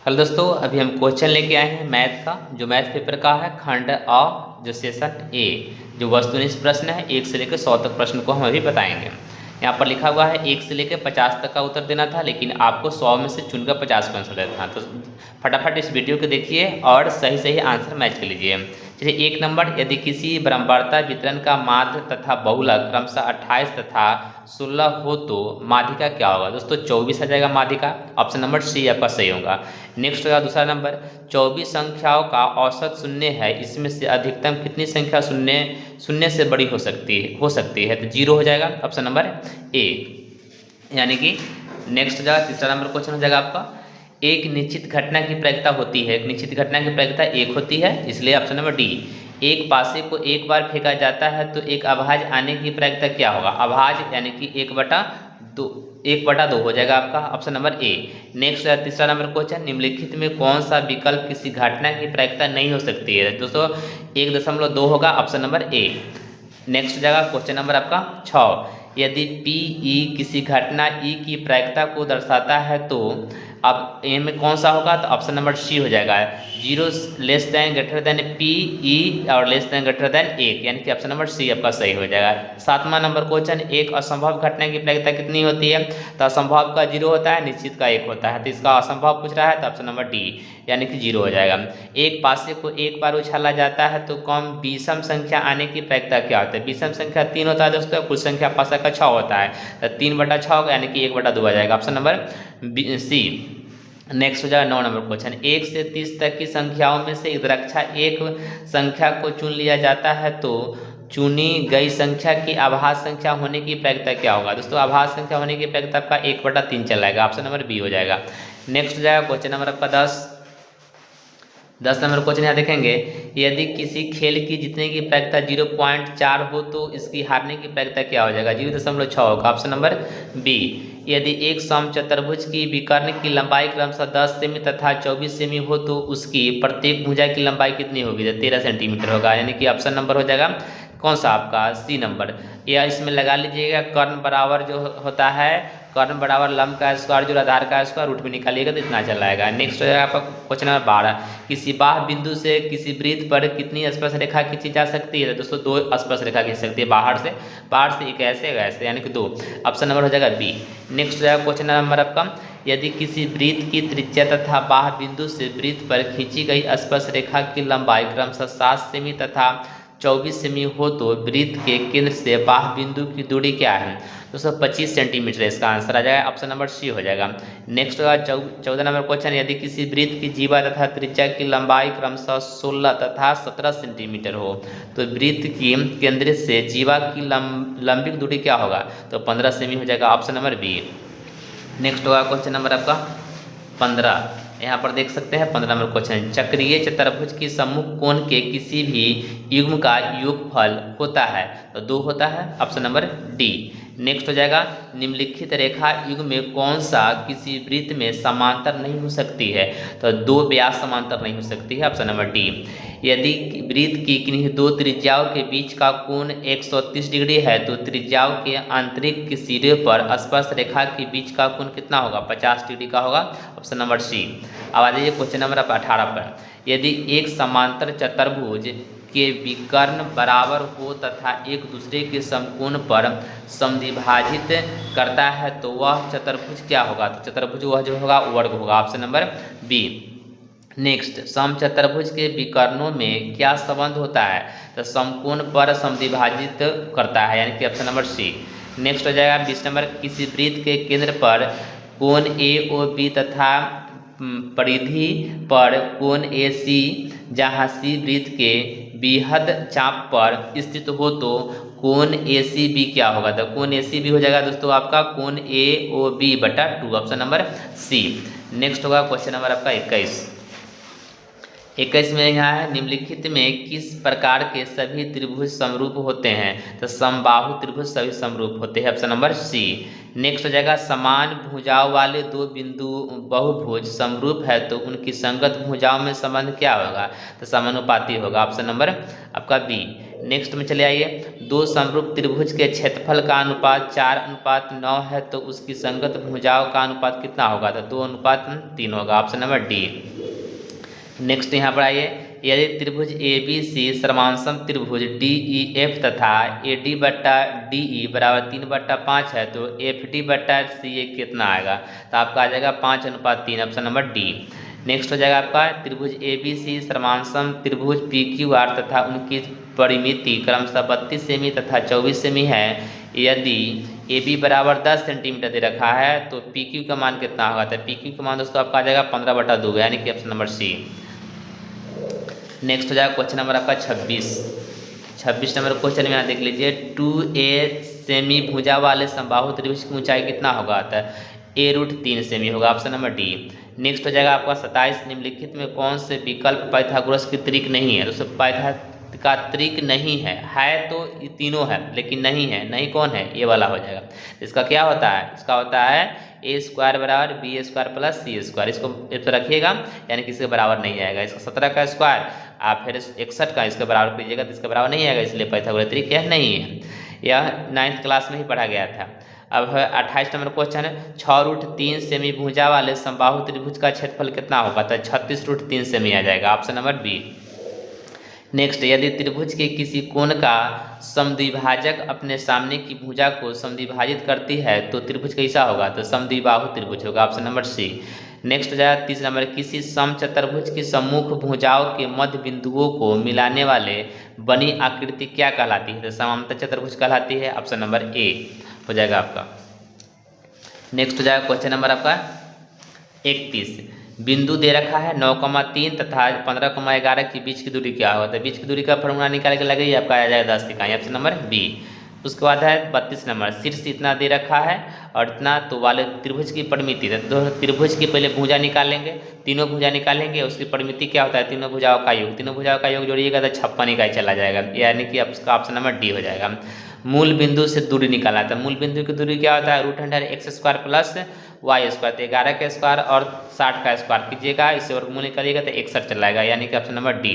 कल दोस्तों अभी हम क्वेश्चन लेके आए हैं मैथ का, जो मैथ पेपर का है खंड अ, जो सेशन ए, जो वस्तुनिष्ठ प्रश्न है 1 से लेकर 100 तक प्रश्न को हम अभी बताएंगे। यहाँ पर लिखा हुआ है 1 से लेकर 50 तक का उत्तर देना था, लेकिन आपको 100 में से चुनकर 50 का आंसर देना था। तो फटाफट इस वीडियो को देखिए और सही सही आंसर मैच कर लीजिए। चलिए 1 नंबर, यदि किसी बराबरता वितरण का माध्य तथा बहुलक क्रमशः 28 तथा 16 हो तो माध्यिका क्या होगा? दोस्तों 24 आ जाएगा माध्यिका, ऑप्शन नंबर सी आपका सही होगा। नेक्स्ट होगा दूसरा नंबर, 24 संख्याओं का औसत शून्य है, इसमें से अधिकतम कितनी संख्या शून्य से बड़ी हो सकती है? तो 0 हो जाएगा, ऑप्शन नंबर ए। यानी कि नेक्स्ट हो जाएगा तीसरा नंबर क्वेश्चन हो जाएगा आपका, एक निश्चित घटना की प्रायिकता होती है, एक निश्चित घटना की प्रायिकता 1 होती है, इसलिए ऑप्शन नंबर डी। एक पासे को एक बार फेंका जाता है तो एक अभाज्य आने की प्रायिकता क्या होगा? अभाज्य यानी कि 1/2 हो जाएगा आपका, ऑप्शन नंबर ए। नेक्स्ट तीसरा नंबर क्वेश्चन, निम्नलिखित में कौन सा विकल्प किसी घटना की प्रायिकता नहीं हो सकती है? दोस्तों 1.2 होगा, ऑप्शन नंबर ए। नेक्स्ट हो जाएगा क्वेश्चन नंबर आपका 6, यदि पी ई किसी घटना ई की प्रायिकता को दर्शाता है तो अब ए में कौन सा होगा? तो ऑप्शन नंबर सी हो जाएगा, 0 less than greater than P E और लेस दैन ग्रेटर दैन 1, यानी कि ऑप्शन नंबर सी आपका सही हो जाएगा। 7वां नंबर क्वेश्चन, एक असंभव घटना की प्रायिकता कितनी होती है? तो असंभव का 0 होता है, निश्चित का 1 होता है, तो इसका असंभव पूछ रहा है तो ऑप्शन नंबर डी यानी कि 0 हो जाएगा। एक पासे को एक बार उछाला जाता है तो कौन विषम संख्या आने की प्रायिकता क्या होता है? विषम संख्या 3 होता है दोस्तों, कुल संख्या पासा का 6 होता है, तो 3/6 होगा, यानी कि 1/2 आ जाएगा, ऑप्शन नंबर सी। नेक्स्ट हो जाएगा 9 नंबर क्वेश्चन, 1 से 30 तक की संख्याओं में से यदि एक संख्या को चुन लिया जाता है तो चुनी गई संख्या की आभाज्य संख्या होने की प्रायिकता क्या होगा? दोस्तों आभाज्य संख्या होने की प्रायिकता आपका 1/3 चलाएगा, ऑप्शन नंबर बी हो जाएगा। नेक्स्ट हो जाएगा क्वेश्चन नंबर आपका 10 नंबर क्वेश्चन यहाँ देखेंगे, यदि किसी खेल की जीतने की प्रायिकता 0.4 हो तो इसकी हारने की प्रायिकता क्या हो जाएगा? 0.6 होगा, ऑप्शन नंबर बी। यदि एक समचतुर्भुज की विकर्ण की लंबाई क्रमशः 10 सेमी तथा 24 सेमी हो तो उसकी प्रत्येक भुजा की लंबाई कितनी होगी? 13 सेंटीमीटर होगा, यानी कि ऑप्शन नंबर हो जाएगा कौन सा आपका? C number. या इसमें लगा लीजिएगा कर्ण बराबर जो होता है, कर्ण बराबर लंब का स्क्वायर जो आधार का स्क्वायर रूट में निकालिएगा तो इतना चल आएगा। नेक्स्ट हो जाएगा आपका क्वेश्चन नंबर 12, किसी बाह्य बिंदु से किसी वृत्त पर कितनी स्पर्श रेखा खींची जा सकती है? दोस्तों 2 स्पर्श रेखा खींच सकती है, बाहर से एक ऐसे यानी कि 2, ऑप्शन नंबर हो जाएगा बी। नेक्स्ट हो जाएगा क्वेश्चन नंबर आपका, यदि किसी वृत्त की त्रिज्या तथा बाह्य बिंदु से वृत्त पर खींची गई स्पर्श रेखा की लंबाई क्रमशः 7 सेमी तथा 24 सेमी हो तो वृत्त के केंद्र से बाह्य बिंदु की दूरी क्या है? दोस्तों 25 सेंटीमीटर इसका आंसर आ जाएगा, ऑप्शन नंबर सी हो जाएगा। नेक्स्ट होगा 14 नंबर क्वेश्चन, यदि किसी वृत्त की जीवा तथा त्रिज्या की लंबाई क्रमशः 16 तथा 17 सेंटीमीटर हो तो वृत्त की केंद्र से जीवा की लंबिक दूरी क्या होगा? तो 15 सेमी हो जाएगा, ऑप्शन नंबर बी। नेक्स्ट होगा क्वेश्चन नंबर आपका 15, यहाँ पर देख सकते हैं 15 नंबर क्वेश्चन, चक्रीय चतुर्भुज की सम्मुख कोण के किसी भी युग्म का योगफल होता है? तो 2 होता है, ऑप्शन नंबर डी। नेक्स्ट हो जाएगा, निम्नलिखित रेखा युग्म में कौन सा किसी वृत्त में समांतर नहीं हो सकती है? तो 2 व्यास समांतर नहीं हो सकती है, ऑप्शन नंबर डी। यदि वृत्त की किन्हीं 2 त्रिज्याओं के बीच का कोण 130 डिग्री है तो त्रिज्याओं के आंतरिक सिरे पर स्पर्श रेखा के बीच का कोण कितना होगा? 50 डिग्री का होगा, ऑप्शन नंबर सी। अब आ जाइए क्वेश्चन नंबर 18 पर, यदि एक समांतर चतुर्भुज के विकर्ण बराबर हो तथा एक दूसरे के समकोण पर समद्विभाजित करता है तो वह चतुर्भुज क्या होगा? तो चतुर्भुज वह जो होगा वर्ग होगा, ऑप्शन नंबर बी। नेक्स्ट, समचतुर्भुज के विकर्णों में क्या संबंध होता है? तो समकोण पर समद्विभाजित करता है, यानी कि ऑप्शन नंबर सी। नेक्स्ट हो जाएगा 20 नंबर, किसी वृत्त के केंद्र पर कोण ए ओ बी तथा परिधि पर कोण ए सी, जहाँ सी वृत्त के बिहद चाप पर स्थित हो तो कोण ए सी बी क्या होगा? तो कोण ए सी बी हो जाएगा दोस्तों आपका कोण ए ओ बी बटा 2, ऑप्शन नंबर सी। नेक्स्ट होगा क्वेश्चन नंबर आपका 21 में यहाँ है, निम्नलिखित में किस प्रकार के सभी त्रिभुज समरूप होते हैं? तो समबाहु त्रिभुज सभी समरूप होते हैं, ऑप्शन नंबर सी। नेक्स्ट हो जाएगा, समान भुजाओं वाले 2 बिंदु बहुभुज समरूप है तो उनकी संगत भुजाओं में संबंध क्या होगा? तो समानुपाती होगा, ऑप्शन नंबर आपका बी। नेक्स्ट में चले आइए, दो समरूप त्रिभुज के क्षेत्रफल का अनुपात 4:9 है तो उसकी संगत भुजाओं का अनुपात कितना होगा? तो 2:3 होगा, ऑप्शन नंबर डी। नेक्स्ट यहाँ पर आइए, यदि त्रिभुज ABC सर्वांशम त्रिभुज DEF तथा AD बट्टा DE बराबर 3/5 है तो FD बट्टा CA कितना आएगा? तो आपका आ जाएगा 5:3, ऑप्शन नंबर डी। नेक्स्ट हो जाएगा आपका, त्रिभुज ABC सर्वांशम त्रिभुज PQR तथा उनकी परिमिति क्रमशः 32 सेमी तथा 24 सेमी है। यदि AB बराबर 10 सेंटीमीटर दे रखा है तो PQ का मान कितना होगा? तो PQ का मान दोस्तों आपका आ जाएगा 15/2, यानी कि ऑप्शन नंबर सी। नेक्स्ट हो जाएगा क्वेश्चन नंबर आपका 26 नंबर क्वेश्चन में यहाँ देख लीजिए, 2A सेमी भुजा वाले समबाहु त्रिभुज की ऊंचाई कितना होगा? तो A√3 सेमी होगा, ऑप्शन नंबर डी। नेक्स्ट हो जाएगा आपका 27, निम्नलिखित में कौन से विकल्प पाइथागोरस की त्रिक नहीं है? दोस्तों पाइथागोरस का त्रिक नहीं है तो ये तीनों है, लेकिन नहीं है, नहीं कौन है? ये वाला हो जाएगा। इसका क्या होता है? इसका होता है A² बराबर B² प्लस C²। इसको इस पर रखिएगा, यानी कि इसके बराबर नहीं आएगा। इसका 17 का स्क्वायर आप फिर 61 का इसके बराबर कीजिएगा तो इसके बराबर नहीं आएगा, इसलिए पाइथागोरस त्रिक यह नहीं है। यह 9th क्लास में ही पढ़ा गया था। अब है 28 नंबर क्वेश्चन है, 6√3 सेमी भुजा वाले समबाहु त्रिभुज का क्षेत्रफल कितना होगा? तो 36√3 सेमी आ जाएगा, ऑप्शन नंबर बी। नेक्स्ट, यदि त्रिभुज के किसी कोण का समद्विभाजक अपने सामने की भुजा को समद्विभाजित करती है तो त्रिभुज कैसा होगा? तो समद्विबाहु त्रिभुज होगा, ऑप्शन नंबर सी। नेक्स्ट हो जाएगा 30 नंबर, किसी समचतुर्भुज की सम्मुख भुजाओं के मध्य बिंदुओं को मिलाने वाले बनी आकृति क्या कहलाती है? तो समांतर चतुर्भुज कहलाती है, ऑप्शन नंबर ए हो जाएगा आपका। नेक्स्ट हो जाएगा क्वेश्चन नंबर आपका 31, बिंदु दे रखा है 9,3 तथा 15,11 के बीच की दूरी क्या होगा? तो बीच की दूरी का फॉर्मूला निकाल के लगेगी, आपका आ जाएगा 10 इकाई, ऑप्शन नंबर बी। उसके बाद है 32 नंबर, शीर्ष इतना दे रखा है और इतना तो वाले त्रिभुज की परिमिति, तो त्रिभुज की पहले भुजा निकालेंगे, तीनों भुजा निकालेंगे, उसकी परिमिति क्या होता है? तीनों भुजाओं का योग, तीनों भुजाओं का योग जोड़िएगा तो 56 इकाई चला जाएगा, यानी कि आपका ऑप्शन नंबर डी हो जाएगा। मूल बिंदु से दूरी निकालना था, मूल बिंदु की दूरी क्या होता है? √x² प्लस y², तो 11 का स्क्वायर और 60 का स्क्वायर कीजिएगा, इससे वर्गमूल निकालिएगा तो 61 चलाएगा, यानी कि ऑप्शन नंबर डी।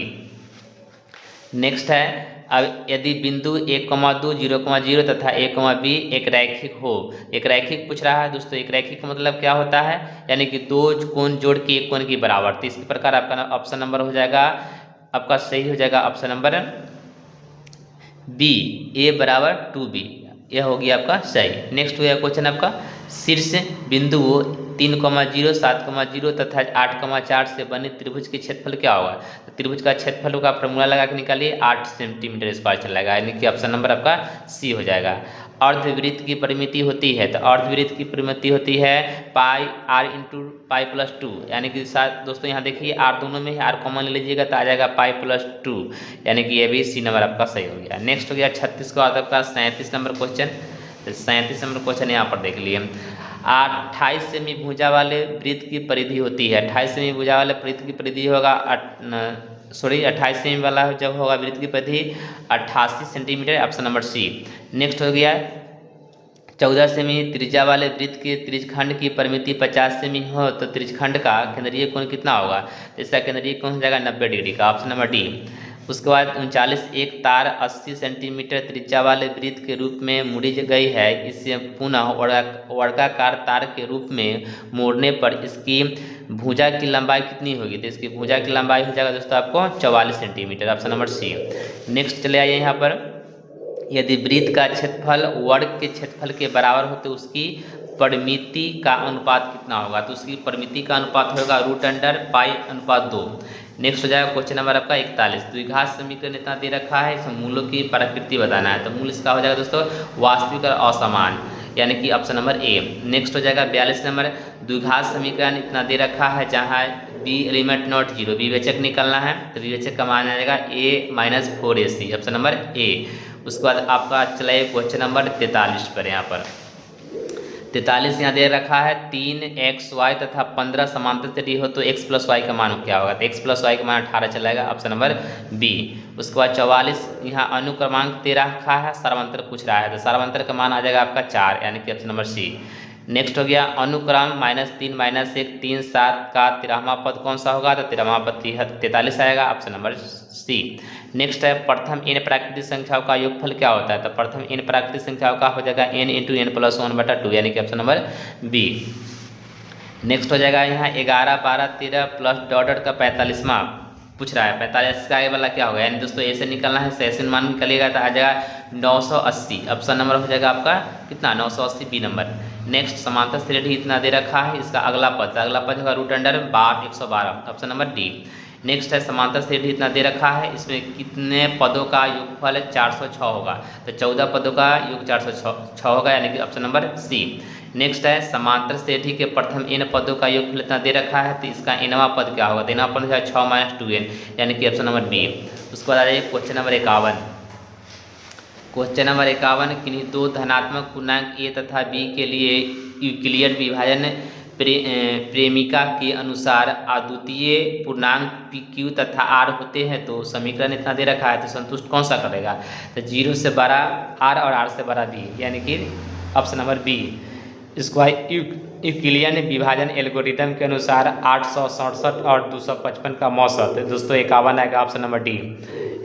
नेक्स्ट है, अब यदि बिंदु 1,2, 0,0 तथा A,B एक रैखिक हो, एक रैखिक पूछ रहा है दोस्तों। एक रैखिक का मतलब क्या होता है? यानी कि दो कोण जोड़ के एक कोण की बराबर, तो इसी प्रकार आपका ऑप्शन नंबर हो जाएगा, आपका सही हो जाएगा ऑप्शन नंबर बी, A बराबर 2B, यह होगी आपका सही। नेक्स्ट हो गया क्वेश्चन आपका, शीर्ष बिंदुओं 3,0, 7,0 तथा 8,4 से बने त्रिभुज के क्षेत्रफल क्या होगा? तो त्रिभुज का क्षेत्रफल का फॉर्मूला लगा के निकालिए, 8 सेंटीमीटर स्क्वायर चलेगा, यानी कि ऑप्शन नंबर आपका सी हो जाएगा। अर्धवृत्त की परिमिति होती है, तो अर्धवृत्त की परिमिति होती है पाई r × π+2, यानी कि साथ दोस्तों यहाँ देखिए r दोनों में r कॉमन ले लीजिएगा तो आ जाएगा π+2, यानी कि ये भी सी नंबर आपका सही हो गया। नेक्स्ट हो गया 36 का आपका 37 नंबर क्वेश्चन। 37 नंबर क्वेश्चन यहाँ पर देख लिए, 28 सेमी भुजा वाले वृत्त की परिधि होती है, 28 सेमी भुजा वाले वृत्त की परिधि होगा 28 सेमी वाला जब होगा वृत्त की परिधि 88 centimetre, option number C. Next हो गया 14 सेमी त्रिज्या वाले वृत्त के त्रिज्यखंड की परिमिति 50 सेमी हो तो त्रिज्यखंड का केंद्रीय कोण कितना होगा? इसका केंद्रीय कोण हो जाएगा 90 डिग्री का, ऑप्शन नंबर डी। उसके बाद 39, एक तार 80 सेंटीमीटर त्रिज्या वाले वृत्त के रूप में मुड़ी गई है, इसे पुनः वर्गाकार तार के रूप में मोड़ने पर इसकी भुजा की लंबाई कितनी होगी? तो इसकी भुजा की लंबाई हो जाएगा दोस्तों आपको 44 centimetre, option number C. Next चले आइए यहाँ पर, यदि वृत्त का क्षेत्रफल वर्ग के क्षेत्रफल के बराबर हो तो उसकी परिमिति का अनुपात कितना होगा? तो उसकी परिमिति का अनुपात होगा √π/2। नेक्स्ट हो जाएगा क्वेश्चन नंबर आपका 41, द्विघात समीकरण इतना दे रखा है, इसमें मूलों की प्रकृति बताना है, तो मूल इसका हो जाएगा दोस्तों वास्तविक और असमान, यानी कि ऑप्शन नंबर ए। नेक्स्ट हो जाएगा 42 नंबर, द्विघात समीकरण इतना दे रखा है जहाँ बी एलिमेंट नॉट जीरो, विवेचक निकलना है, तो विवेचक का मान आ जाएगा a - 4ac, option number A. उसके बाद आपका चलाइए क्वेश्चन नंबर 43 पर, यहाँ पर 43 यहाँ दे रखा है 3xy तथा 15 समांतर यदि हो तो x + y का मान क्या होगा? तो x + y का मान 18 चलेगा, ऑप्शन नंबर बी। उसके बाद 44 यहाँ अनुक्रमांक दे रखा है, सर्वांतर पूछ रहा है, तो सर्वांतर का मान आ जाएगा आपका 4, यानी कि ऑप्शन नंबर सी। नेक्स्ट हो गया अनुक्रम -3 -1 3 7 का 13वां पद कौन सा होगा, तो 13वां पद 43 आएगा, ऑप्शन नंबर सी। नेक्स्ट है प्रथम n प्राकृतिक संख्याओं का योगफल क्या होता है, तो प्रथम n प्राकृतिक संख्याओं का हो जाएगा n × n+1/2 यानी कि ऑप्शन नंबर बी। नेक्स्ट हो जाएगा यहाँ 11 12 13 प्लस डॉट डॉट का 45वां पूछ रहा है, 45 का आगे वाला क्या होगा, यानी दोस्तों ऐसे निकलना है, सेशन मान निकलेगा तो आ जाएगा 980, ऑप्शन नंबर हो जाएगा आपका कितना 980 बी नंबर। नेक्स्ट समांतर श्रेणी इतना दे रखा है, इसका अगला पद होगा √112, ऑप्शन नंबर डी। नेक्स्ट है समांतर श्रेणी इतना दे रखा है, इसमें कितने पदों का योगफल 406 होगा, तो 14 पदों का योग 406 होगा यानी कि ऑप्शन नंबर सी। नेक्स्ट है समांतर श्रेणी के प्रथम n पदों का योगफल इतना दे रखा है, तो इसका nवां पद क्या होगा, तो nवां पद है 6 - 2n यानी कि ऑप्शन नंबर बी। उसके बाद आ जाइए क्वेश्चन नंबर 51। क्वेश्चन नंबर 51 किन्हीं दो धनात्मक पूर्णांक a तथा b के लिए यूक्लिडियन विभाजन प्रेमिका के अनुसार अद्वितीय पूर्णांक p q तथा r होते हैं, तो समीकरण इतना दे रखा है, तो संतुष्ट कौन सा करेगा, तो 0 से बड़ा r और r से बड़ा b यानी कि ऑप्शन नंबर बी। इसको यूक्लिडियन विभाजन एल्गोरिथम के अनुसार 867 और 255 का औसत दोस्तों 51 आएगा, ऑप्शन नंबर डी।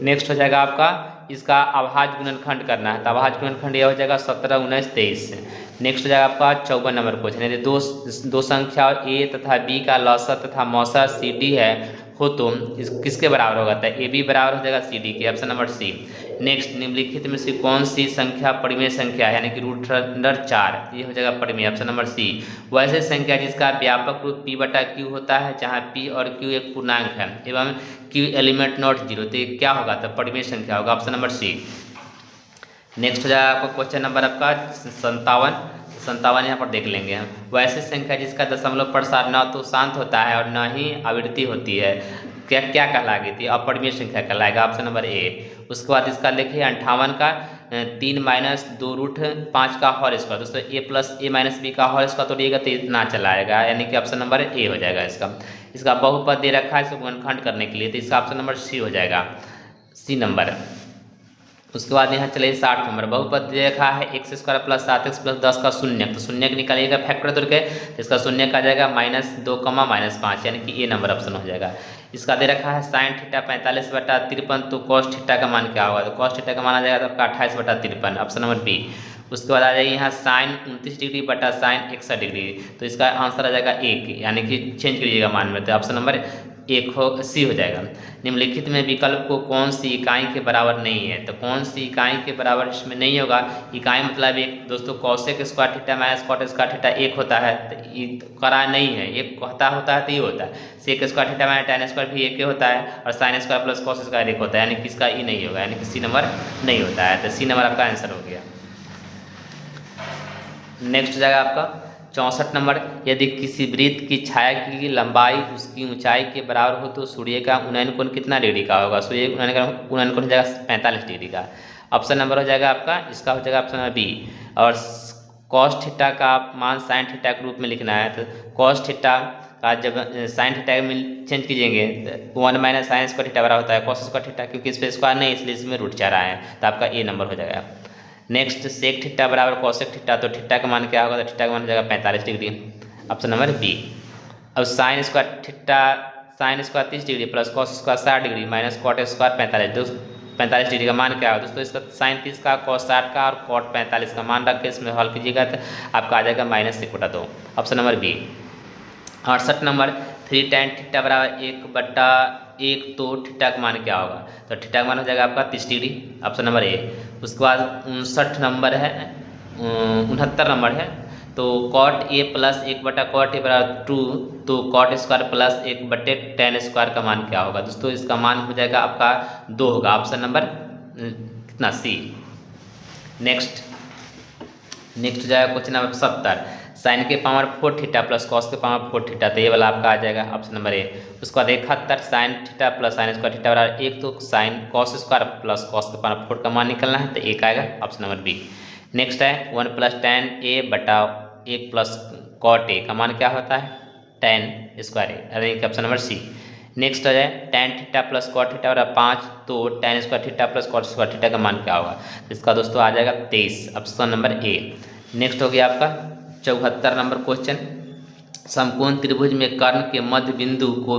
नेक्स्ट हो जाएगा आपका इसका अभाज्य गुणनखंड करना है, तो अभाज्य गुणनखंड यह हो जाएगा 17 19 23। नेक्स्ट हो जाएगा आपका 54 नंबर क्वेश्चन, यदि दो संख्या a तथा b का लसाअ तथा मौसा CD है हो तो किसके बराबर होगा, तो ए बी बराबर हो जाएगा CD के, ऑप्शन नंबर सी। नेक्स्ट निम्नलिखित में से कौन सी संख्या परिमेय संख्या है, यानी कि √4 ये हो जाएगा परिमेय, ऑप्शन नंबर सी। वैसे संख्या जिसका व्यापक रूप p/q होता है, जहाँ p और q एक पूर्णांक है एवं q एलिमेंट नॉट 0, तो ये क्या होगा, तो परिमेय संख्या होगा, ऑप्शन नंबर सी। नेक्स्ट हो जाएगा आपका क्वेश्चन नंबर आपका 57 यहाँ पर देख लेंगे हम। वैसे संख्या जिसका दशमलव प्रसार न तो शांत होता है और न ही आवृत्ति होती है, क्या क्या कहलाएगी थी, अपरिमेय संख्या कहलाएगा, ऑप्शन नंबर ए। उसके बाद इसका देखिए 58 का 3 - 2√5 का होल स्क्वायर, दोस्तों a + a - b का होल स्क्वायर तोड़िएगा तो इतना चला आएगा यानी कि ऑप्शन नंबर ए हो जाएगा इसका। इसका बहुपद दे रखा है इसको गुणनखंड करने के लिए, तो इसका ऑप्शन नंबर सी हो जाएगा, सी नंबर। उसके बाद यहाँ चलिए 60 नंबर बहुपद दे रखा है x² + 7x + 10 का शून्य, तो शून्य निकालिएगा फैक्टर तोड़ के, तो इसका शून्य का जाएगा -2, -5 यानी कि ए नंबर ऑप्शन हो जाएगा। इसका दे रखा है sin थीटा 45/53, तो cos थीटा का मान क्या होगा, तो cos थीटा का मान आ जाएगा आपका 28/53, ऑप्शन नंबर बी। उसके बाद आ जाइए यहाँ sin 29 डिग्री बटा sin 61 डिग्री, तो इसका आंसर आ जाएगा 1 यानी कि चेंज करिएगा मान में, तो ऑप्शन नंबर 1 सी हो जाएगा। निम्नलिखित में विकल्प को कौन सी इकाई के बराबर नहीं है, तो कौन सी इकाई के बराबर इसमें नहीं होगा, इकाई मतलब एक दोस्तों cosec square theta - cot square theta 1 होता है, तो ये करा नहीं है, एक होता है तो ये होता है, sec square theta - tan square भी 1 होता है और sin square plus cos square 1 होता है, यानी कि इसका ई नहीं होगा, यानी कि सी नंबर नहीं होता है, तो सी नंबर आपका आंसर हो गया। नेक्स्ट हो जाएगा आपका 64 नंबर, यदि किसी वृत्त की छाया की लंबाई उसकी ऊंचाई के बराबर हो तो सूर्य का उन्नयन कोण कितना डिग्री का होगा, सूर्य उन्नयन कोण हो जाएगा 45 डिग्री का, ऑप्शन नंबर हो जाएगा आपका इसका हो जाएगा ऑप्शन नंबर बी। और cos थीटा का मान sin थीटा के रूप में लिखना है, तो cos थीटा का जब sin थीटा में चेंज कीजिएंगे तो 1 - sin स्क्वायर थीटा बराबर होता है cos स्क्वायर थीटा, क्योंकि इस पर स्क्वायर नहीं इसलिए इसमें √4 आया है, तो आपका ए नंबर हो जाएगा। नेक्स्ट sec थीटा बराबर cosec थीटा, तो थीटा का मान क्या होगा, तो थीटा का मान हो जाएगा 45 डिग्री, ऑप्शन नंबर बी। अब sin square theta sin square 30 degree plus cos square 60 degree minus cot square 45 degree का मान क्या होगा, दोस्तों इसका sin 30 का cos 60 का और cot 45 का मान रख के इसमें हल कीजिएगा तो आपका आ जाएगा -1/2, option number B. 68 number 3 tan theta बराबर 1/1, तो थीटा का मान क्या होगा, तो थीटा का मान हो जाएगा आपका 30 डिग्री, ऑप्शन नंबर ए। उसके बाद 69 नंबर है 69 नंबर है, तो cot a + 1/cot a बराबर 2, तो cot square plus 1/tan square का मान क्या होगा, दोस्तों इसका मान हो जाएगा आपका 2 होगा, ऑप्शन नंबर कितना सी। नेक्स्ट हो जाएगा क्वेश्चन नंबर 70, sin के पावर 4 थीटा प्लस cos के पावर 4 थीटा, तो ये वाला आपका आ जाएगा ऑप्शन नंबर ए। उसके बाद 71 sin theta plus sin square theta बराबर 1, तो sin cos square plus cos के पावर 4 का मान निकलना है, तो 1 आएगा, ऑप्शन नंबर बी। नेक्स्ट है 1 + tan a बटा 1 + cot a का मान क्या होता है, tan स्क्वायर a, यानी कि ऑप्शन नंबर सी। नेक्स्ट हो जाए tan theta plus cot theta बराबर 5, तो tan square theta plus cot square theta का मान क्या होगा, इसका दोस्तों आ जाएगा 23, ऑप्शन नंबर ए। नेक्स्ट हो गया आपका 74 नंबर क्वेश्चन, समकोण त्रिभुज में कर्ण के मध्य बिंदु को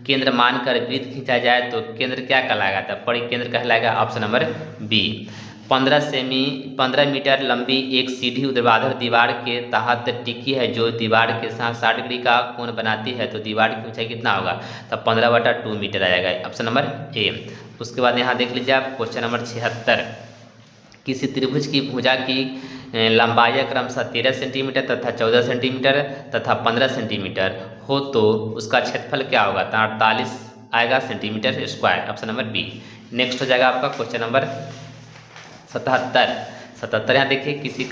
केंद्र मानकर वृत्त खींचा जाए तो केंद्र क्या कहलाएगा? तो परिकेंद्र कहलाएगा। Option number B. 15 मीटर लंबी एक सीधी ऊर्ध्वाधर दीवार के तहत टिकी है जो दीवार के साथ 60 डिग्री का कोण बनाती है तो दीवार की ऊंचाई कितना होगा? तो 15/2 मीटर आ जाएगा। Option number A. उसके बाद यहाँ देख लीजिए आप क्वेश्चन नंबर 76, किसी त्रिभुज की भुजा की लंबाई क्रमशः 13 सेंटीमीटर तथा 14 सेंटीमीटर तथा 15 सेंटीमीटर हो तो उसका क्षेत्रफल क्या होगा? तो 48 आएगा centimetre square. Option number B. Next हो जाएगा आपका क्वेश्चन नंबर 77 यहाँ देखिए, किसी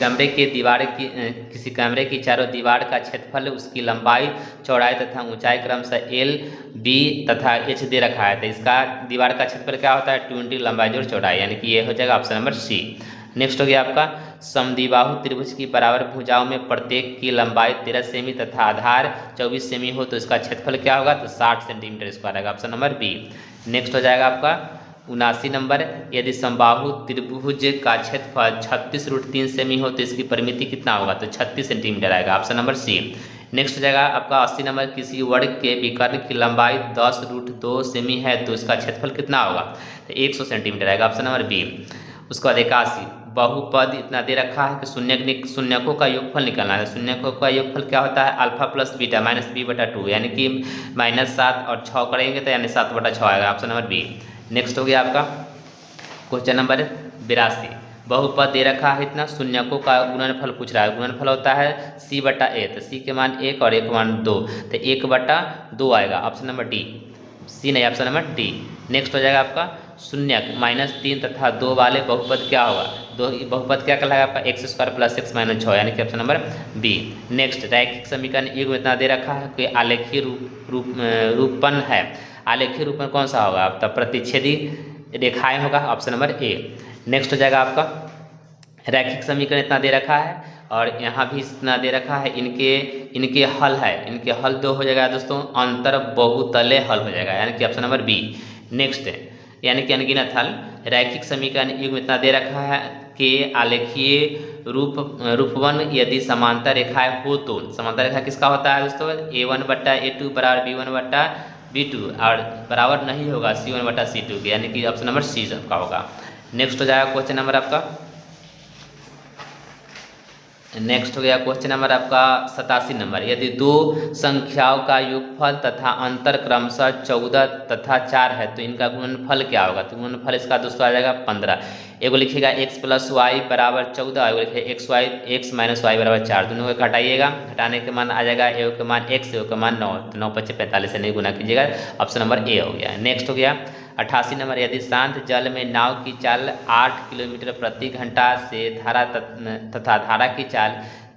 कमरे की चारों दीवार का क्षेत्रफल उसकी लंबाई चौड़ाई तथा ऊंचाई क्रमशः एल बी तथा एच दे रखा है तो इसका दीवार का क्षेत्रफल क्या होता है? 20 लंबाई जोड़ चौड़ाई, यानी कि ये हो जाएगा ऑप्शन नंबर सी। नेक्स्ट हो गया आपका, समद्विबाहु त्रिभुज की बराबर भुजाओं में प्रत्येक की लंबाई 13 सेमी तथा आधार 24 सेमी हो तो इसका क्षेत्रफल क्या होगा? तो 60 सेंटीमीटर स्क्वायर आएगा। Option number B. नेक्स्ट हो जाएगा आपका 79 नंबर, यदि समबाहु त्रिभुज का क्षेत्रफल 36√3 सेमी हो तो इसकी परिमिति कितना होगा? तो 36 सेंटीमीटर आएगा। Option number C. नेक्स्ट हो जाएगा आपका 80 नंबर, किसी वर्ग के विकर्ण की लंबाई 10√2 सेमी है तो इसका क्षेत्रफल कितना होगा? तो 100 सेंटीमीटर आएगा। Option number B. उसके बाद 81, बहुपद इतना दे रखा है कि शून्यकों का योगफल निकालना है। शून्यकों का योगफल क्या होता है? Alpha plus beta minus b/2, यानी कि -7 और 6 करेंगे तो यानी 7/6 आएगा। Option number B. नेक्स्ट हो गया आपका क्वेश्चन नंबर 82, बहुपद दे रखा है इतना, शून्यकों का गुणनफल पूछ रहा है। गुणनफल होता है c/a, तो c के मान 1 और a के मान 2, तो 1/2 आएगा। Option number D. सी नहीं, ऑप्शन नंबर डी। नेक्स्ट हो जाएगा आपका शून्यक -3 तथा 2 वाले बहुपद क्या होगा? बहुपद क्या कहलाएगा आपका? x² + x - 6, यानी कि ऑप्शन नंबर बी। नेक्स्ट, रैखिक समीकरण एक में इतना दे रखा है कि आलेखीय रूपन है। आलेखीय रूपन कौन सा होगा? तब प्रतिच्छेदी रेखाएं होगा। Option number A. नेक्स्ट हो जाएगा आपका रैखिक समीकरण इतना दे रखा है और यहाँ भी इतना दे रखा है, इनके हल है। इनके हल 2 हो जाएगा दोस्तों, अंतर बहुतले हल हो जाएगा, यानी कि ऑप्शन नंबर बी। नेक्स्ट, यानी कि अनगिनत हल। रैखिक समीकरण युग में इतना दे रखा है कि आलेखीय रूपवन यदि समांतर रेखाएं हो तो समांतर रेखा किसका होता है दोस्तों? a1/a2 बराबर b1/b2 और बराबर नहीं होगा c1/c2 के, यानी कि ऑप्शन नंबर सी सबका होगा। नेक्स्ट हो जाएगा क्वेश्चन नंबर आपका, नेक्स्ट हो गया क्वेश्चन नंबर आपका 87 नंबर, यदि दो संख्याओं का योगफल तथा अंतर क्रमशः 14 तथा 4 है तो इनका गुणनफल क्या होगा? तो गुणनफल इसका दोस्तों आ जाएगा 15। एगो लिखिएगा x + y = 14, एगो लिखिएगा x - y = 4। दोनों को घटाइएगा, घटाने के मान आ जाएगा एगो के मान x, एगो के मान 9, तो 9 × 5 = 45 से नहीं गुना कीजिएगा। ऑप्शन नंबर ए हो गया। नेक्स्ट हो गया 88 नंबर, यदि शांत जल में नाव की चाल 8 किलोमीटर प्रति घंटा से तथा धारा की चाल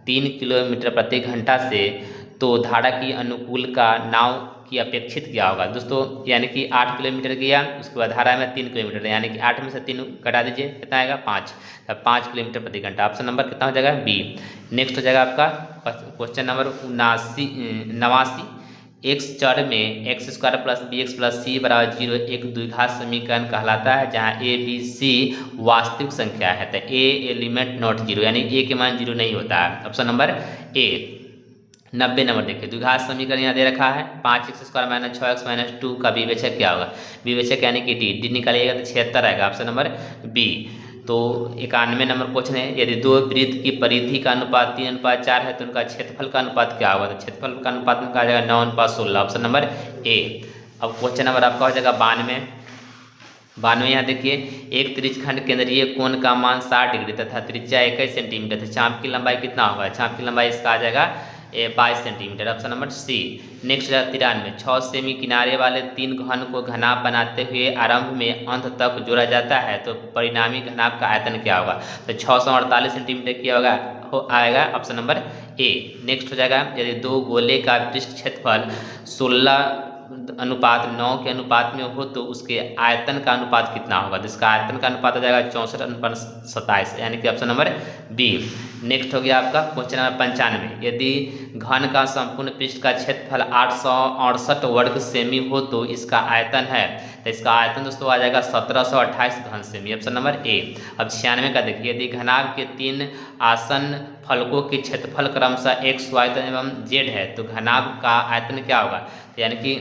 3 किलोमीटर प्रति घंटा से, तो धारा की अनुकूल का नाव की अपेक्षित क्या होगा दोस्तों? यानी कि 8 किलोमीटर गया, उसके बाद धारा में 3 किलोमीटर, यानी कि 8 में से 3 घटा दीजिए, कितना आएगा? 5, तब 5 किलोमीटर प्रति घंटा। ऑप्शन नंबर कितना हो जाएगा? बी। नेक्स्ट हो जाएगा आपका क्वेश्चन नंबर 89, x चर में x² + bx + c = 0 एक द्विघात समीकरण कहलाता है जहाँ a b c वास्तविक संख्या है, तो a एलिमेंट नॉट 0, यानी a के मान 0 नहीं होता है। Option number A. 90 नंबर देखिए, द्विघात समीकरण यहाँ दे रखा है 5x² - 6x - 2 का विवेचक क्या होगा? विवेचक यानी कि डी निकालिएगा तो 76 आएगा। Option number B. तो 91 नंबर क्वेश्चन है, यदि दो वृत्त की परिधि का अनुपात 3:4 है तो उनका क्षेत्रफल का अनुपात क्या होगा? तो क्षेत्रफल का अनुपात में कहा जाएगा 9:16। Option number A. अब क्वेश्चन नंबर आपका हो जाएगा 92। यहाँ देखिए, एक त्रिज्यखंड केंद्रीय कोण का मान 60 डिग्री तथा त्रिज्या 21 सेंटीमीटर, तो चाप की लंबाई कितना होगा? चाप की लंबाई इसका आ जाएगा 22 centimetre. Option number C. Next 93, 6 सेमी किनारे वाले 3 घन को घनाभ बनाते हुए आरंभ में अंत तक जोड़ा जाता है तो परिणामी घनाभ का आयतन क्या होगा? तो 648 सेंटीमीटर क्या होगा? आएगा ऑप्शन नंबर ए। नेक्स्ट हो जाएगा, यदि दो गोले का पृष्ठ क्षेत्रफल 16:9 के अनुपात में हो तो उसके आयतन का अनुपात कितना होगा? जिसका आयतन का अनुपात आ जाएगा 64:27, यानी कि ऑप्शन नंबर बी। नेक्स्ट हो गया आपका क्वेश्चन नंबर 95। यदि घन का संपूर्ण पृष्ठ का क्षेत्रफल 868 वर्ग सेमी हो तो इसका आयतन है, तो इसका आयतन दोस्तों आ जाएगा 1728 घन सेमी, ऑप्शन नंबर ए। अब 96 का देखिए, यदि घनाभ के 3 आसन फलकों के क्षेत्रफल क्रमशः x, y एवं z है तो घनाभ का आयतन क्या होगा, तो यानी कि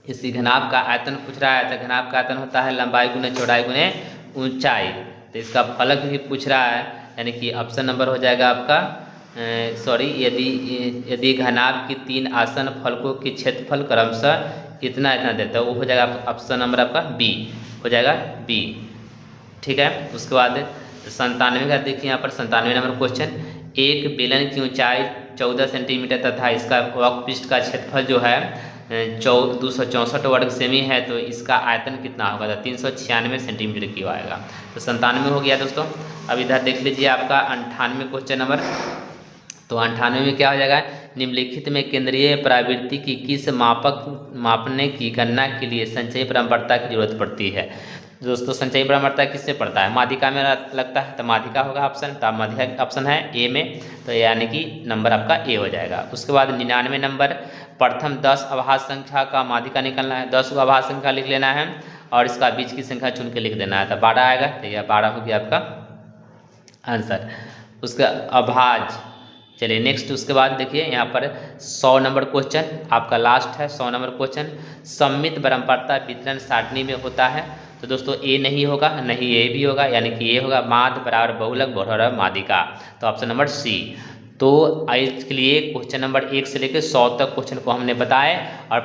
इसी घनाभ का आयतन पूछ रहा है, तो घनाभ का आयतन होता है लंबाई गुने चौड़ाई गुने ऊंचाई, तो इसका फलक भी पूछ रहा है, यानी कि ऑप्शन नंबर हो जाएगा आपका यदि घनाभ की 3 आसन फलकों के क्षेत्रफल क्रमशः इतना इतना देता है, वो हो जाएगा ऑप्शन नंबर आपका बी, हो जाएगा बी। ठीक है, उसके बाद 97 का देखिए यहाँ पर 97 नंबर क्वेश्चन। एक बेलन की ऊंचाई 14 सेंटीमीटर तथा इसका वक्र का क्षेत्रफल जो है 264 वर्ग सेमी है, तो इसका आयतन कितना होगा, तो 396 सेंटीमीटर क्यों आएगा। तो 97 हो गया दोस्तों। अब इधर देख लीजिए आपका 98 क्वेश्चन नंबर। तो 98 में क्या हो जाएगा, निम्नलिखित में केंद्रीय प्रवृत्ति की किस मापने की गणना के लिए संचयी परम्परता की जरूरत पड़ती है। दोस्तों संचयी परम्परता किससे पड़ता है, माध्यिका में लगता है, तो माध्यिका होगा ऑप्शन, तो माध्यिका ऑप्शन है ए में, तो यानी कि नंबर आपका ए हो जाएगा। उसके बाद 99 नंबर, प्रथम 10 अभाज्य संख्या का माध्यिका निकलना है, 10 को अभाज्य संख्या लिख लेना है और इसका बीच की संख्या चुन के लिख देना है, तो 12 आएगा, तो यह 12 हो गया आपका आंसर। उसका अभाज्य। चलिए नेक्स्ट, उसके बाद देखिए यहाँ पर 100 नंबर क्वेश्चन आपका लास्ट है, 100 नंबर क्वेश्चन। सममित परम्परता वितरण सारणी में होता है, तो दोस्तों ए नहीं होगा, नहीं ए भी होगा, यानी कि ए होगा माध्य बराबर बहुलक बराबर माध्यिका, तो ऑप्शन नंबर सी। तो इसके लिए क्वेश्चन नंबर 1 से लेकर 100 तक क्वेश्चन को हमने बताए, और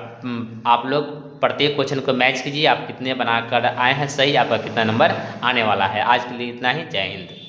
आप लोग प्रत्येक क्वेश्चन को मैच कीजिए, आप कितने बनाकर आए हैं सही, आपका कितना नंबर आने वाला है। आज के लिए इतना ही, जय हिंद।